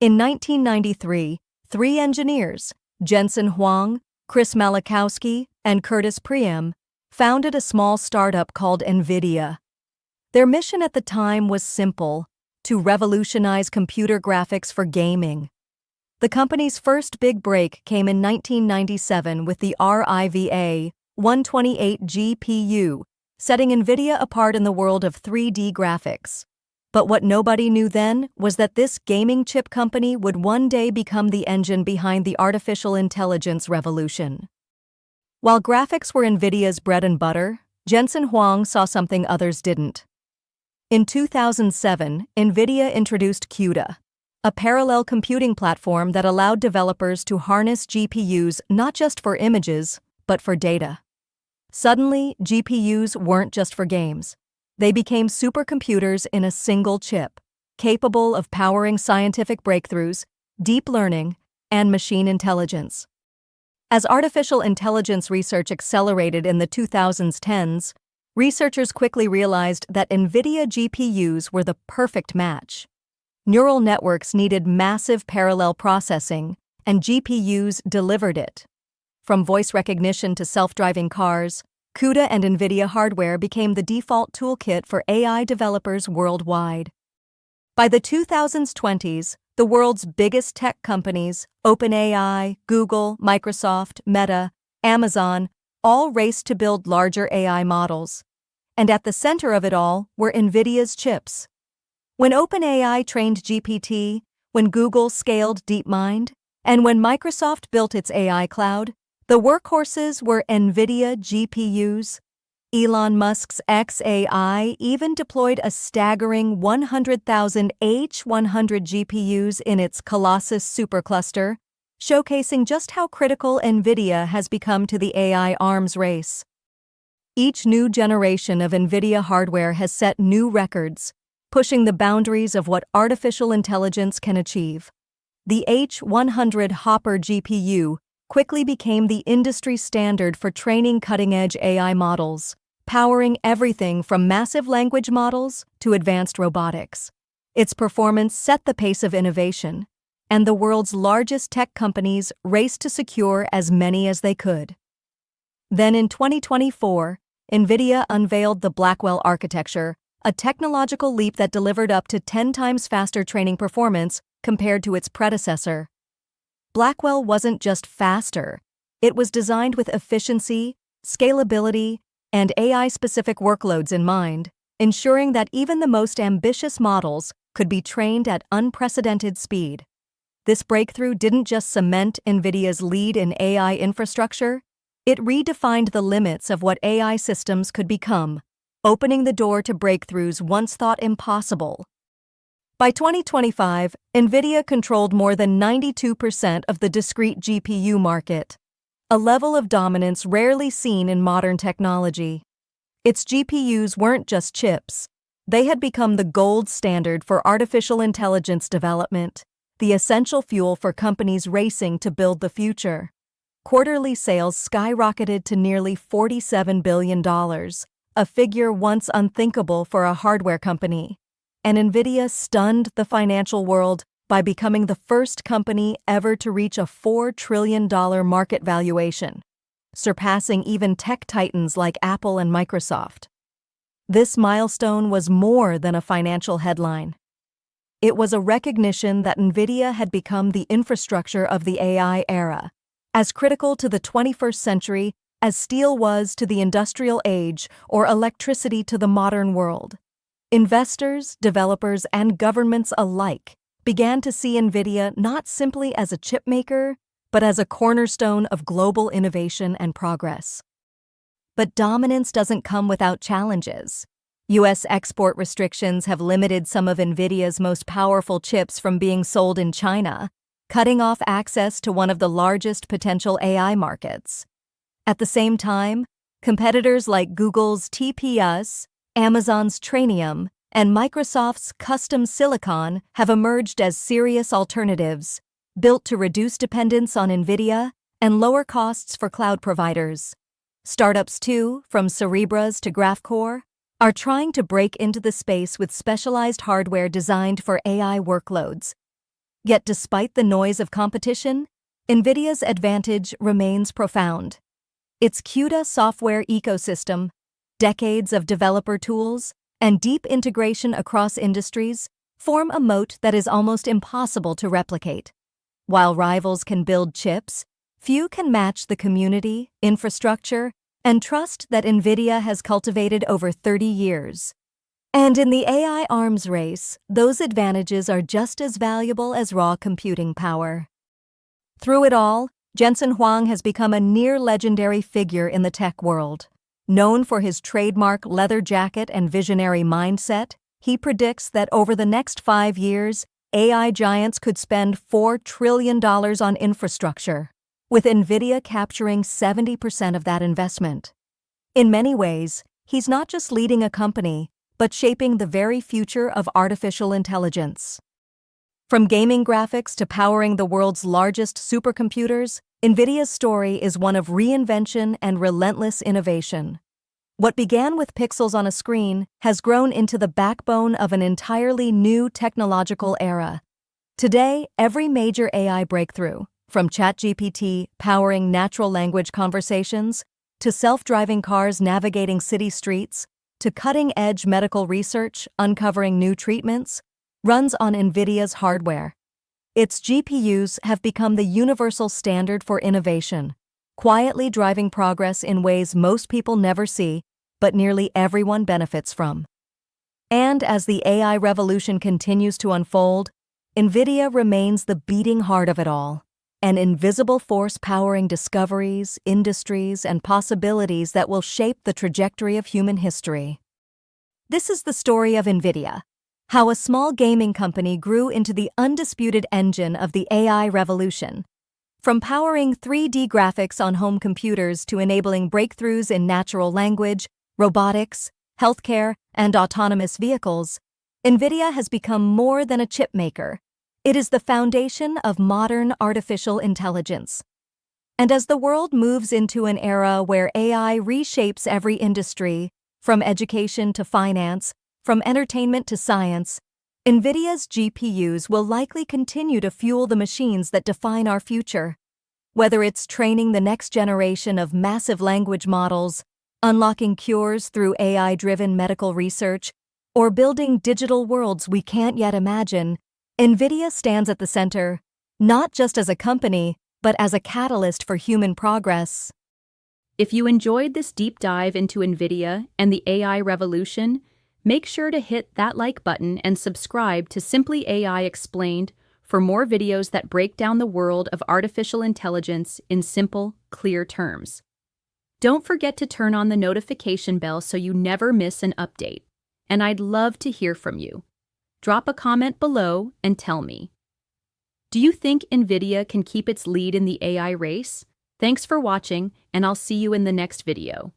In 1993, three engineers, Jensen Huang, Chris Malachowski, and Curtis Priem, founded a small startup called NVIDIA. Their mission at the time was simple: to revolutionize computer graphics for gaming. The company's first big break came in 1997 with the RIVA 128 GPU, setting NVIDIA apart in the world of 3D graphics. But what nobody knew then was that this gaming chip company would one day become the engine behind the artificial intelligence revolution. While graphics were NVIDIA's bread and butter, Jensen Huang saw something others didn't. In 2007, NVIDIA introduced CUDA, a parallel computing platform that allowed developers to harness GPUs not just for images, but for data. Suddenly, GPUs weren't just for games. They became supercomputers in a single chip, capable of powering scientific breakthroughs, deep learning, and machine intelligence. As artificial intelligence research accelerated in the 2010s, researchers quickly realized that NVIDIA GPUs were the perfect match. Neural networks needed massive parallel processing, and GPUs delivered it. From voice recognition to self-driving cars, CUDA and NVIDIA hardware became the default toolkit for AI developers worldwide. By the 2020s, the world's biggest tech companies, OpenAI, Google, Microsoft, Meta, Amazon, all raced to build larger AI models. And at the center of it all were NVIDIA's chips. When OpenAI trained GPT, when Google scaled DeepMind, and when Microsoft built its AI cloud, the workhorses were NVIDIA GPUs. Elon Musk's xAI even deployed a staggering 100,000 H100 GPUs in its Colossus supercluster, showcasing just how critical NVIDIA has become to the AI arms race. Each new generation of NVIDIA hardware has set new records, pushing the boundaries of what artificial intelligence can achieve. The H100 Hopper GPU quickly became the industry standard for training cutting-edge AI models, powering everything from massive language models to advanced robotics. Its performance set the pace of innovation, and the world's largest tech companies raced to secure as many as they could. Then in 2024, NVIDIA unveiled the Blackwell architecture, a technological leap that delivered up to 10 times faster training performance compared to its predecessor. Blackwell wasn't just faster, it was designed with efficiency, scalability, and AI-specific workloads in mind, ensuring that even the most ambitious models could be trained at unprecedented speed. This breakthrough didn't just cement NVIDIA's lead in AI infrastructure, it redefined the limits of what AI systems could become, opening the door to breakthroughs once thought impossible. By 2025, NVIDIA controlled more than 92% of the discrete GPU market, a level of dominance rarely seen in modern technology. Its GPUs weren't just chips. They had become the gold standard for artificial intelligence development, the essential fuel for companies racing to build the future. Quarterly sales skyrocketed to nearly $47 billion, a figure once unthinkable for a hardware company. And NVIDIA stunned the financial world by becoming the first company ever to reach a $4 trillion market valuation, surpassing even tech titans like Apple and Microsoft. This milestone was more than a financial headline. It was a recognition that NVIDIA had become the infrastructure of the AI era, as critical to the 21st century as steel was to the industrial age or electricity to the modern world. Investors, developers, and governments alike began to see NVIDIA not simply as a chip maker, but as a cornerstone of global innovation and progress. But dominance doesn't come without challenges. U.S. export restrictions have limited some of NVIDIA's most powerful chips from being sold in China, cutting off access to one of the largest potential AI markets. At the same time, competitors like Google's TPS, Amazon's Trainium, and Microsoft's custom silicon have emerged as serious alternatives, built to reduce dependence on NVIDIA and lower costs for cloud providers. Startups too, from Cerebras to Graphcore, are trying to break into the space with specialized hardware designed for AI workloads. Yet despite the noise of competition, NVIDIA's advantage remains profound. Its CUDA software ecosystem, decades of developer tools, and deep integration across industries form a moat that is almost impossible to replicate. While rivals can build chips, few can match the community, infrastructure, and trust that NVIDIA has cultivated over 30 years. And in the AI arms race, those advantages are just as valuable as raw computing power. Through it all, Jensen Huang has become a near-legendary figure in the tech world. Known for his trademark leather jacket and visionary mindset, he predicts that over the next 5 years, AI giants could spend $4 trillion on infrastructure, with NVIDIA capturing 70% of that investment. In many ways, he's not just leading a company, but shaping the very future of artificial intelligence. From gaming graphics to powering the world's largest supercomputers, NVIDIA's story is one of reinvention and relentless innovation. What began with pixels on a screen has grown into the backbone of an entirely new technological era. Today, every major AI breakthrough, from ChatGPT powering natural language conversations, to self-driving cars navigating city streets, to cutting-edge medical research uncovering new treatments, runs on NVIDIA's hardware. Its GPUs have become the universal standard for innovation, quietly driving progress in ways most people never see, but nearly everyone benefits from. And as the AI revolution continues to unfold, NVIDIA remains the beating heart of it all, an invisible force powering discoveries, industries, and possibilities that will shape the trajectory of human history. This is the story of NVIDIA, how a small gaming company grew into the undisputed engine of the AI revolution. From powering 3D graphics on home computers to enabling breakthroughs in natural language, robotics, healthcare, and autonomous vehicles, NVIDIA has become more than a chip maker. It is the foundation of modern artificial intelligence. And as the world moves into an era where AI reshapes every industry, from education to finance, from entertainment to science, NVIDIA's GPUs will likely continue to fuel the machines that define our future. Whether it's training the next generation of massive language models, unlocking cures through AI-driven medical research, or building digital worlds we can't yet imagine, NVIDIA stands at the center, not just as a company, but as a catalyst for human progress. If you enjoyed this deep dive into NVIDIA and the AI revolution, make sure to hit that like button and subscribe to Simply AI Explained for more videos that break down the world of artificial intelligence in simple, clear terms. Don't forget to turn on the notification bell so you never miss an update. And I'd love to hear from you. Drop a comment below and tell me. Do you think NVIDIA can keep its lead in the AI race? Thanks for watching, and I'll see you in the next video.